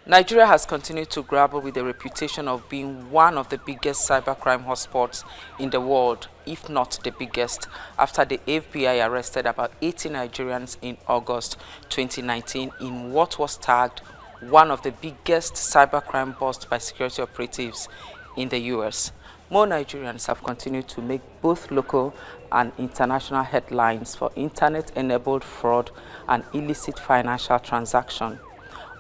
Nigeria has continued to grapple with the reputation of being one of the biggest cybercrime hotspots in the world, if not the biggest, after the FBI arrested about 80 Nigerians in August 2019 in what was tagged one of the biggest cybercrime busts by security operatives in the US. More Nigerians have continued to make both local and international headlines for internet-enabled fraud and illicit financial transaction.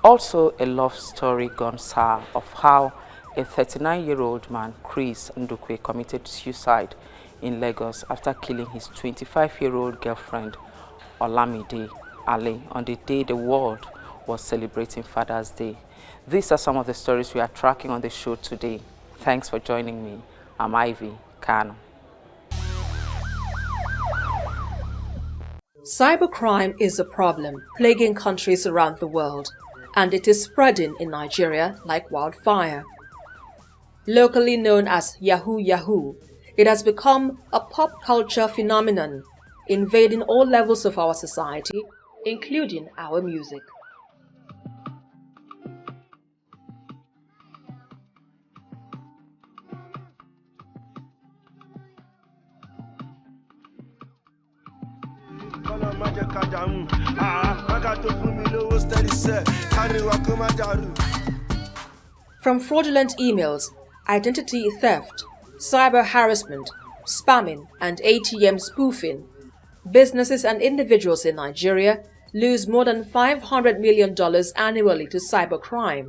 Also, a love story gone sour of how a 39-year-old man, Chris Ndukwe, committed suicide in Lagos after killing his 25-year-old girlfriend, Olamide Ali, on the day the world was celebrating Father's Day. These are some of the stories we are tracking on the show today. Thanks for joining me. I'm Ivy Kano. Cybercrime is a problem plaguing countries around the world, and it is spreading in Nigeria like wildfire. Locally known as Yahoo Yahoo, it has become a pop culture phenomenon, invading all levels of our society, including our music. From fraudulent emails, identity theft, cyber harassment, spamming, and ATM spoofing, businesses and individuals in Nigeria lose more than $500 million annually to cybercrime.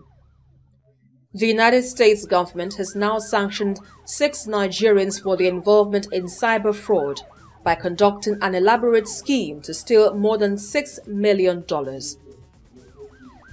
The United States government has now sanctioned 6 Nigerians for their involvement in cyber fraud by conducting an elaborate scheme to steal more than $6 million.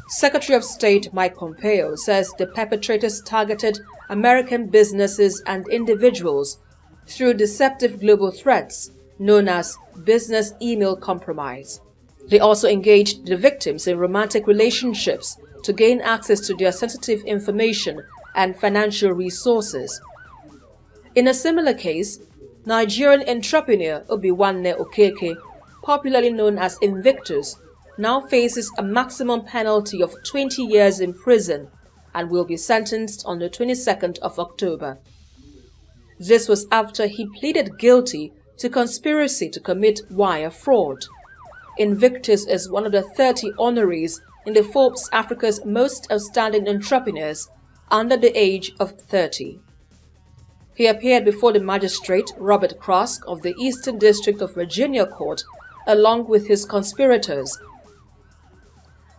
Secretary of State Mike Pompeo says the perpetrators targeted American businesses and individuals through deceptive global threats known as business email compromise. They also engaged the victims in romantic relationships to gain access to their sensitive information and financial resources. In a similar case, Nigerian entrepreneur Obiwanne Okeke, popularly known as Invictus, now faces a maximum penalty of 20 years in prison and will be sentenced on the 22nd of October. This was after he pleaded guilty to conspiracy to commit wire fraud. Invictus is one of the 30 honorees in the Forbes Africa's Most Outstanding Entrepreneurs under the age of 30. He appeared before the magistrate Robert Krask of the Eastern District of Virginia Court along with his conspirators.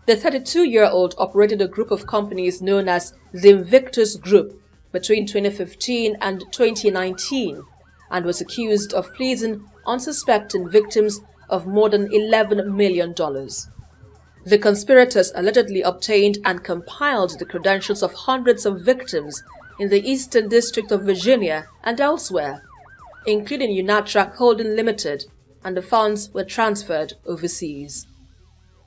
The 32-year-old operated a group of companies known as the Invictus Group between 2015 and 2019 and was accused of fleecing unsuspecting victims of more than $11 million. The conspirators allegedly obtained and compiled the credentials of hundreds of victims in the Eastern District of Virginia and elsewhere, including Unitrack Holding Limited, and the funds were transferred overseas.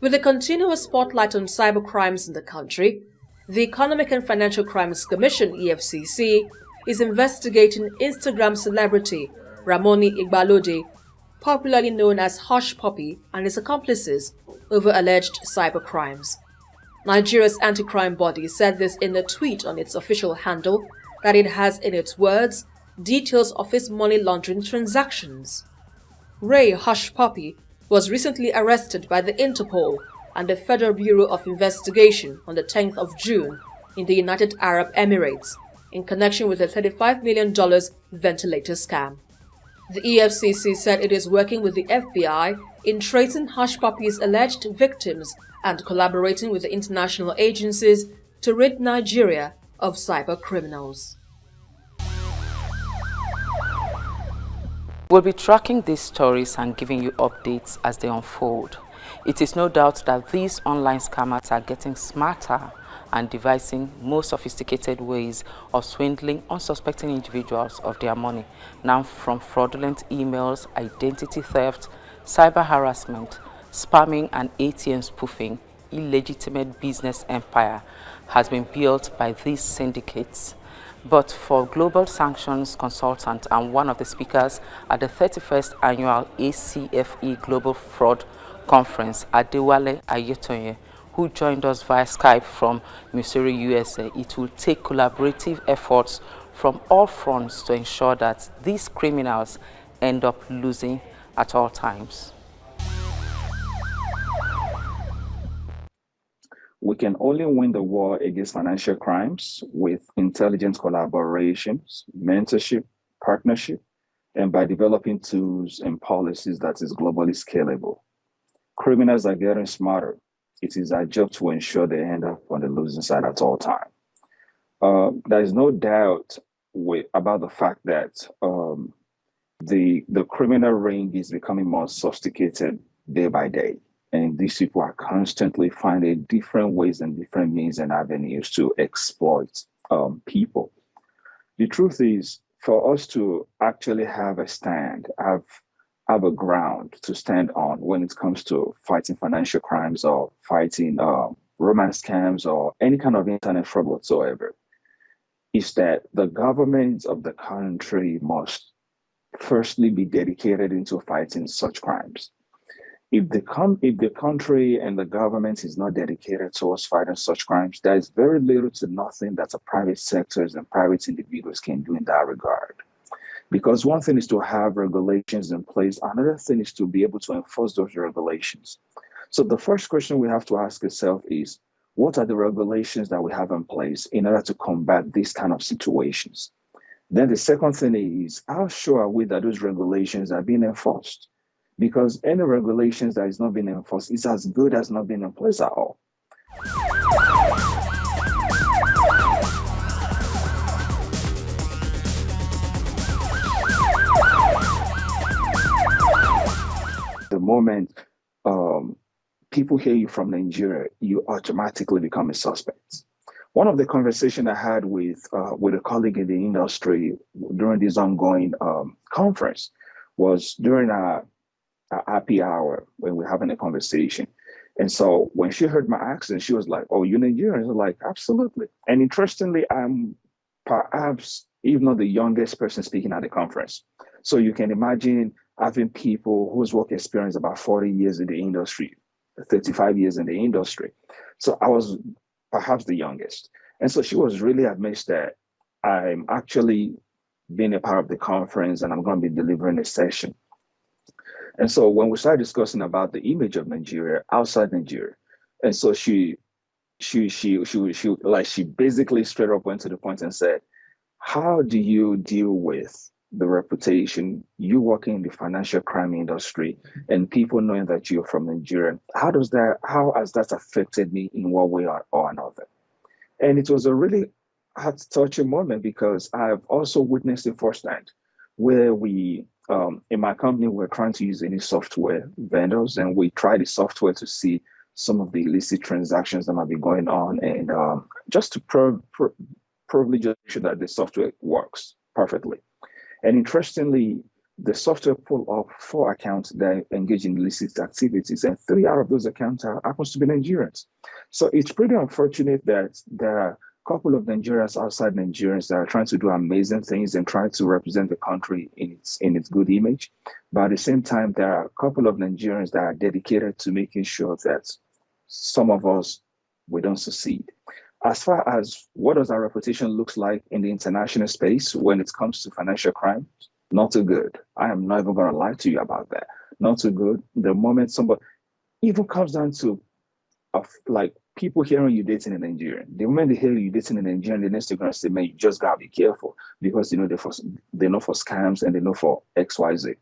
With the continuous spotlight on cybercrimes in the country, the Economic and Financial Crimes Commission (EFCC) is investigating Instagram celebrity Ramoni Igbalode, popularly known as Hush Puppy, and his accomplices over alleged cybercrimes. Nigeria's anti-crime body said this in a tweet on its official handle that it has in its words details of his money laundering transactions. Ray Hush Puppy was recently arrested by the Interpol and the Federal Bureau of Investigation on the 10th of June in the United Arab Emirates in connection with a $35 million ventilator scam. The EFCC said it is working with the FBI in tracing Hush Puppy's alleged victims and collaborating with the international agencies to rid Nigeria of cyber criminals. We'll be tracking these stories and giving you updates as they unfold. It is no doubt that these online scammers are getting smarter and devising more sophisticated ways of swindling unsuspecting individuals of their money, now from fraudulent emails, identity theft, cyber harassment, spamming and ATM spoofing. Illegitimate business empire has been built by these syndicates. But for global sanctions consultant and one of the speakers at the 31st annual ACFE Global Fraud Conference, Adewale Ayetonye, who joined us via Skype from Missouri, USA. It will take collaborative efforts from all fronts to ensure that these criminals end up losing at all times. We can only win the war against financial crimes with intelligent collaborations, mentorship, partnership, and by developing tools and policies that is globally scalable. Criminals are getting smarter. It is our job to ensure they end up on the losing side at all times. There is no doubt about the fact that the criminal ring is becoming more sophisticated day by day. And these people are constantly finding different ways and different means and avenues to exploit people. The truth is, for us to actually have a stand, have a ground to stand on when it comes to fighting financial crimes or fighting romance scams or any kind of internet fraud whatsoever, is that the government of the country must firstly be dedicated into fighting such crimes. If the country and the government is not dedicated towards fighting such crimes, there is very little to nothing that the private sectors and private individuals can do in that regard. Because one thing is to have regulations in place, another thing is to be able to enforce those regulations. So the first question we have to ask ourselves is, what are the regulations that we have in place in order to combat these kind of situations? Then the second thing is, how sure are we that those regulations are being enforced? Because any regulations that is not being enforced is as good as not being in place at all. The moment people hear you from Nigeria, you automatically become a suspect. One of the conversations I had with a colleague in the industry during this ongoing conference was during a happy hour when we're having a conversation. And so when she heard my accent, she was like, "Oh, you're Nigerian?" I was like, "Absolutely." And interestingly, I'm perhaps even not the youngest person speaking at the conference. So you can imagine having people whose work experience about 40 years in the industry, 35 years in the industry. So I was perhaps the youngest. And so she was really amazed that I'm actually being a part of the conference and I'm going to be delivering a session. And so when we started discussing about the image of Nigeria outside Nigeria, and so she basically straight up went to the point and said, "How do you deal with the reputation, you working in the financial crime industry and people knowing that you're from Nigeria? How has that affected me in one way or another?" And it was a really heart-touching moment because I've also witnessed it firsthand where we, in my company, we're trying to use any software vendors and we try the software to see some of the illicit transactions that might be going on and just to probably just make sure that the software works perfectly. And interestingly, the software pulled up 4 accounts that engage in illicit activities, and 3 out of those accounts happens to be Nigerians. So it's pretty unfortunate that there are a couple of Nigerians outside Nigerians that are trying to do amazing things and trying to represent the country in its good image. But at the same time, there are a couple of Nigerians that are dedicated to making sure that some of us, we don't succeed. As far as what does our reputation looks like in the international space when it comes to financial crime, not too good. I am not even going to lie to you about that. Not too good. The moment somebody even comes down to like people hearing you dating in Nigeria, the moment they hear you dating in Nigeria, the next thing they're going to say, "Man, you just gotta be careful," because you know they know for scams and they know for XYZ.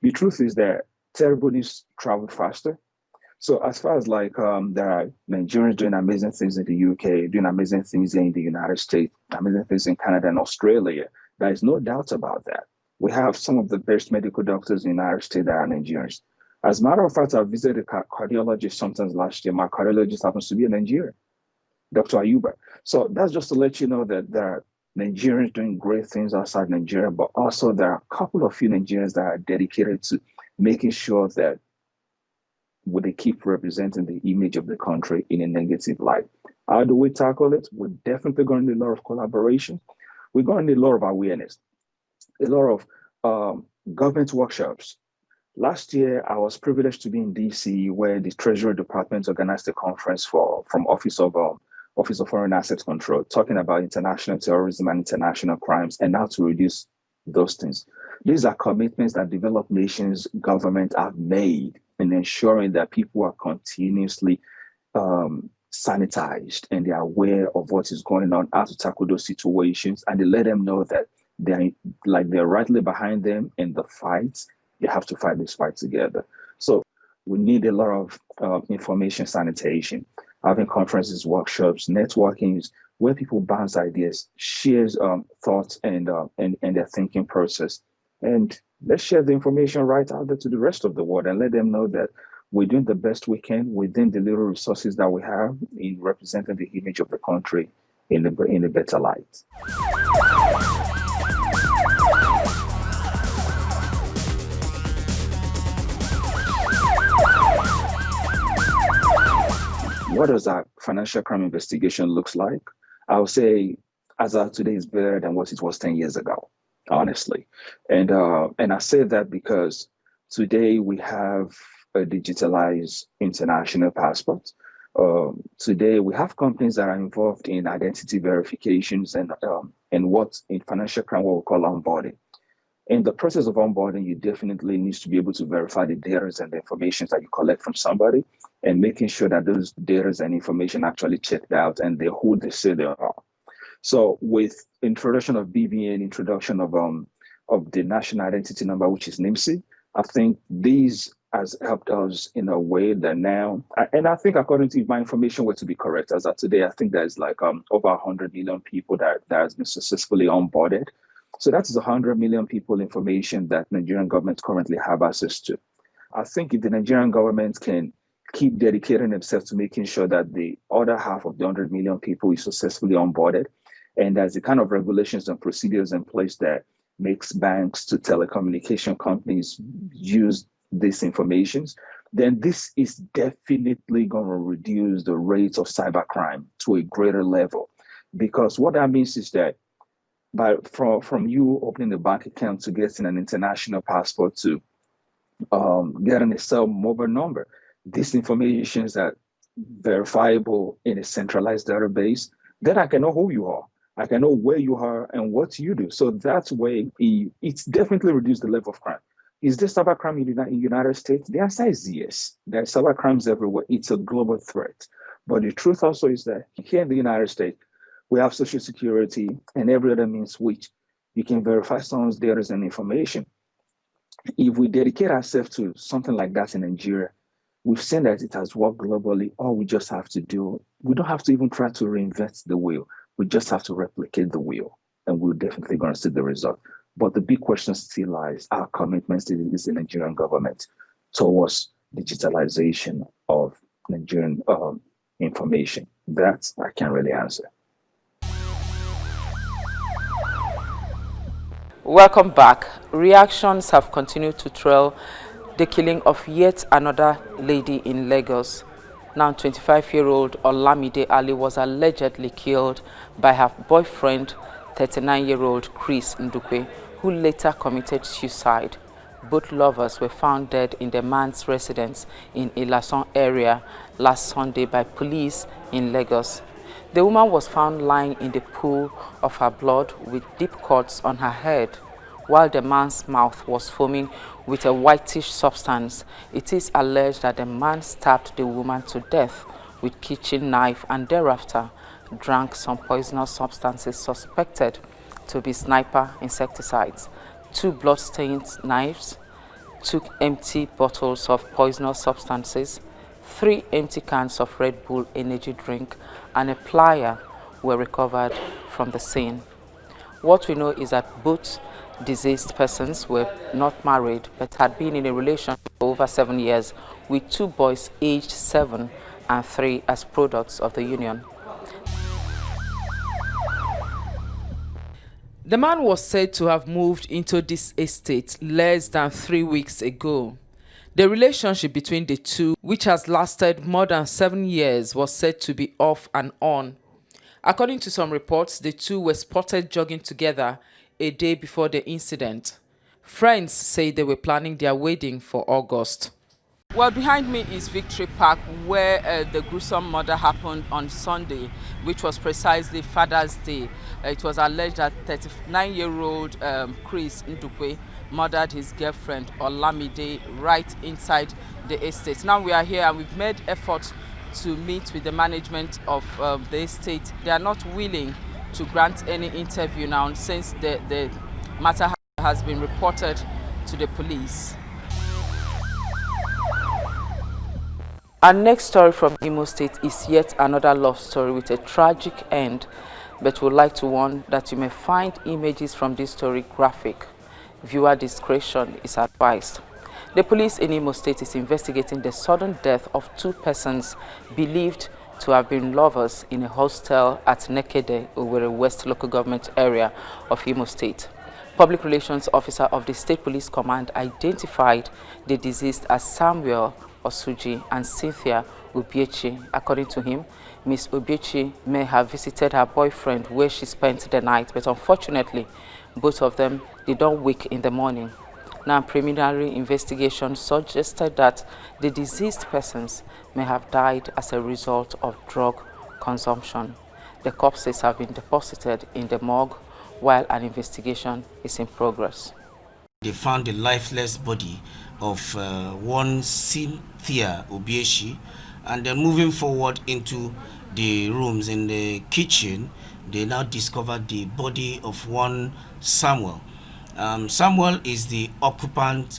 The truth is that terrible news travel faster. So as far as like there are Nigerians doing amazing things in the UK, doing amazing things in the United States, amazing things in Canada and Australia, there is no doubt about that. We have some of the best medical doctors in the United States that are Nigerians. As a matter of fact, I visited a cardiologist sometimes last year. My cardiologist happens to be a Nigerian, Dr. Ayuba. So that's just to let you know that there are Nigerians doing great things outside Nigeria, but also there are a couple of few Nigerians that are dedicated to making sure that would they keep representing the image of the country in a negative light. How do we tackle it? We're definitely going to need a lot of collaboration. We're going to need a lot of awareness, a lot of government workshops, Last year, I was privileged to be in DC, where the Treasury Department organized a conference from Office of Foreign Assets Control, talking about international terrorism and international crimes and how to reduce those things. These are commitments that developed nations, government have made in ensuring that people are continuously sanitized and they are aware of what is going on, how to tackle those situations, and they let them know that they're rightly behind them in the fight. They have to fight this fight together. So we need a lot of information sanitation, having conferences, workshops, networkings where people bounce ideas, shares thoughts and their thinking process, and let's share the information right out there to the rest of the world and let them know that we're doing the best we can within the little resources that we have in representing the image of the country in a better light. What does our financial crime investigation looks like? I would say, as of today, is better than what it was 10 years ago, honestly. And I say that because today we have a digitalized international passport. Today we have companies that are involved in identity verifications and what in financial crime what we call onboarding. In the process of onboarding, you definitely need to be able to verify the data and the information that you collect from somebody and making sure that those data and information actually checked out and they're who they say they are. So with introduction of BVN, introduction of the national identity number, which is NIMSI, I think these has helped us in a way that now, and I think according to if my information were to be correct, as of today, I think there's like over 100 million people that has been successfully onboarded. So that is 100 million people information that Nigerian government currently have access to. I think if the Nigerian government can keep dedicating themselves to making sure that the other half of the 100 million people is successfully onboarded, and there's the kind of regulations and procedures in place that makes banks to telecommunication companies use these informations, then this is definitely going to reduce the rates of cybercrime to a greater level. Because what that means is that from you opening a bank account to getting an international passport to getting a cell mobile number, these informations are verifiable in a centralized database. Then I can know who you are. I can know where you are and what you do. So that way, it's definitely reduced the level of crime. Is there cybercrime in the United States? The answer is yes. There are cybercrimes everywhere. It's a global threat. But the truth also is that here in the United States, we have Social Security and every other means which you can verify someone's data and information. If we dedicate ourselves to something like that in Nigeria, we've seen that it has worked globally. All we just have to do, we don't have to even try to reinvent the wheel. We just have to replicate the wheel, and we're definitely going to see the result. But the big question still lies our commitments to the Nigerian government towards digitalization of Nigerian information. That I can't really answer. Welcome back. Reactions have continued to trail the killing of yet another lady in Lagos. Now 25-year-old Olamide Ali was allegedly killed by her boyfriend, 39-year-old Chris Ndukwe, who later committed suicide. Both lovers were found dead in the man's residence in Ilasan area last Sunday by police in Lagos. The woman was found lying in the pool of her blood with deep cuts on her head, while the man's mouth was foaming with a whitish substance. It is alleged that the man stabbed the woman to death with kitchen knife and thereafter drank some poisonous substances suspected to be sniper insecticides, 2 blood-stained knives, 2 empty bottles of poisonous substances, 3 empty cans of Red Bull energy drink, and a plier were recovered from the scene. What we know is that both deceased persons were not married but had been in a relationship for over 7 years with 2 boys aged 7 and 3 as products of the union. The man was said to have moved into this estate less than 3 weeks ago. The relationship between the two, which has lasted more than 7 years, was said to be off and on. According to some reports, the two were spotted jogging together a day before the incident. Friends say they were planning their wedding for August. Well, behind me is Victory Park, where the gruesome murder happened on Sunday, which was precisely Father's Day. It was alleged that 39-year-old Chris Ndukwe murdered his girlfriend Olamide right inside the estate. Now we are here and we've made efforts to meet with the management of the estate. They are not willing to grant any interview now since the matter has been reported to the police. Our next story from Imo State is yet another love story with a tragic end, but would like to warn that you may find images from this story graphic. Viewer discretion is advised. The police in Imo State is investigating the sudden death of two persons believed to have been lovers in a hostel at Nekede, Owerri West local government area of Imo State. Public Relations Officer of the State Police Command identified the deceased as Samuel Osuji and Cynthia Obiechi. According to him, Miss Obiechi may have visited her boyfriend where she spent the night, but unfortunately, both of them did not wake in the morning. Now, preliminary investigation suggested that the deceased persons may have died as a result of drug consumption. The corpses have been deposited in the morgue while an investigation is in progress. They found the lifeless body of one Cynthia Obiechi, and then moving forward into the rooms in the kitchen, they now discovered the body of one Samuel. Samuel is the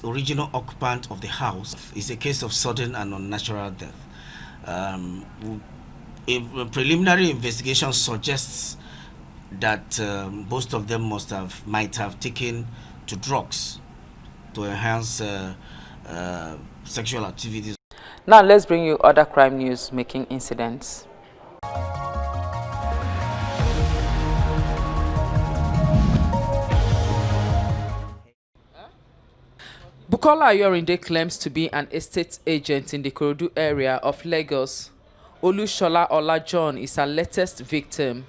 original occupant of the house. It's a case of sudden and unnatural death. A preliminary investigation suggests that both of them might have taken to drugs to enhance sexual activities. Now let's bring you other crime news making incidents. Bukola Ayorinde claims to be an estate agent in the Ikorodu area of Lagos. Olushola Olajon is her latest victim.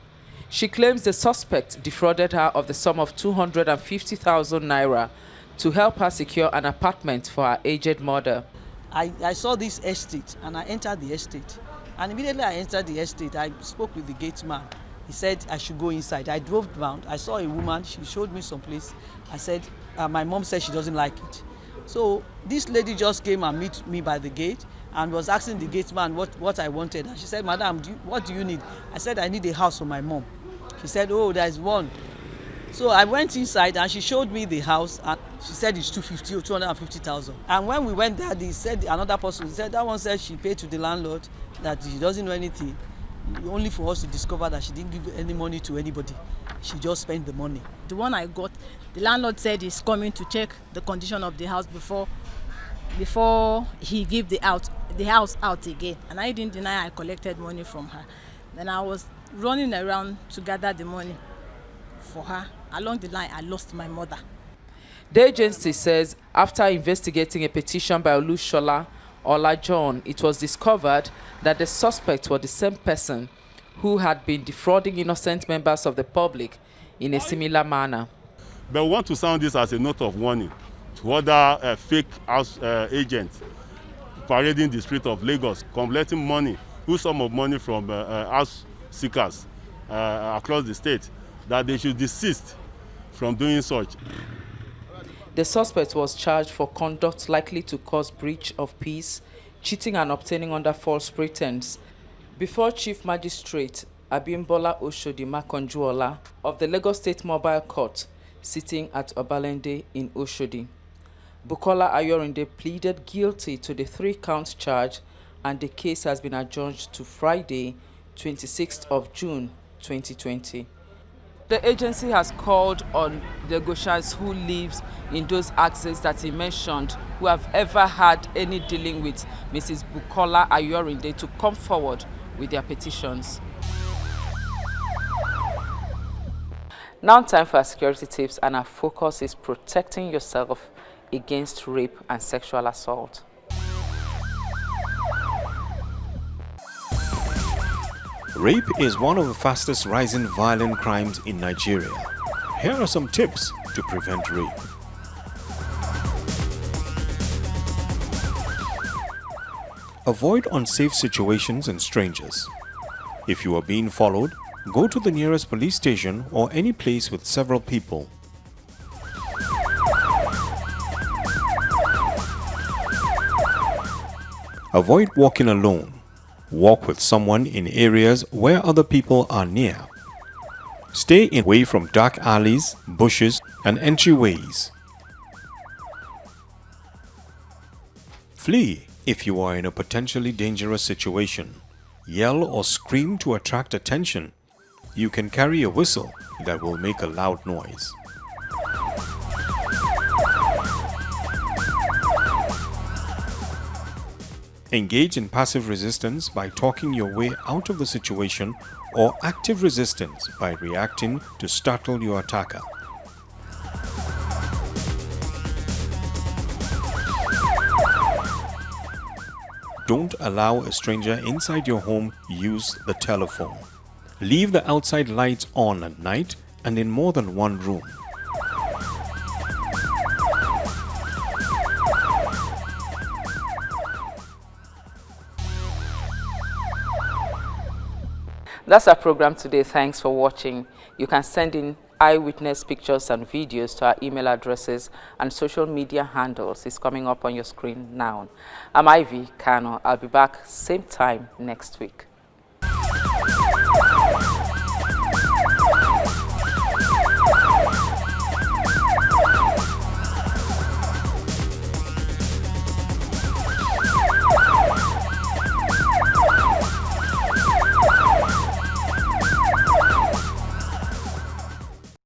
She claims the suspect defrauded her of the sum of 250,000 naira to help her secure an apartment for her aged mother. I saw this estate and I entered the estate. And immediately I entered the estate, I spoke with the gate man. He said I should go inside. I drove around. I saw a woman. She showed me some place. I said, my mom said she doesn't like it. So this lady just came and met me by the gate and was asking the gate man what I wanted. And she said, Madam, what do you need? I said, I need a house for my mom. She said, oh, there's one. So I went inside and she showed me the house and she said it's 250 or 250,000. And when we went there, they said another person said that one said she paid to the landlord, that she doesn't know anything. Only for us to discover that she didn't give any money to anybody. She just spent the money. The one I got, the landlord said he's coming to check the condition of the house before he give the house out again. And I didn't deny I collected money from her. Then I was running around to gather the money for her. Along the line, I lost my mother. The agency says after investigating a petition by Olushola Olajon, it was discovered that the suspects were the same person who had been defrauding innocent members of the public in a similar manner. But we want to sound this as a note of warning to other fake house agents parading the street of Lagos, collecting money, huge sum of money from house seekers across the state, that they should desist from doing such. The suspect was charged for conduct likely to cause breach of peace, cheating and obtaining under false pretense before Chief Magistrate Abimbola Oshodi Makonjuola of the Lagos State Mobile Court sitting at Obalende in Oshodi. Bukola Ayorinde pleaded guilty to the 3-count charge and the case has been adjourned to Friday, 26th of June 2020. The agency has called on the Goshans who lives in those axes that he mentioned, who have ever had any dealing with Mrs. Bukola Ayorinde, to come forward with their petitions. Now time for our security tips, and our focus is protecting yourself against rape and sexual assault. Rape is one of the fastest rising violent crimes in Nigeria. Here are some tips to prevent rape. Avoid unsafe situations and strangers. If you are being followed, go to the nearest police station or any place with several people. Avoid walking alone. Walk with someone in areas where other people are near. Stay away from dark alleys, bushes, and entryways. Flee if you are in a potentially dangerous situation. Yell or scream to attract attention. You can carry a whistle that will make a loud noise. Engage in passive resistance by talking your way out of the situation, or active resistance by reacting to startle your attacker. Don't allow a stranger inside your home use the telephone. Leave the outside lights on at night and in more than one room. That's our program today. Thanks for watching. You can send in eyewitness pictures and videos to our email addresses and social media handles. It's coming up on your screen now. I'm Ivy Kano. I'll be back same time next week.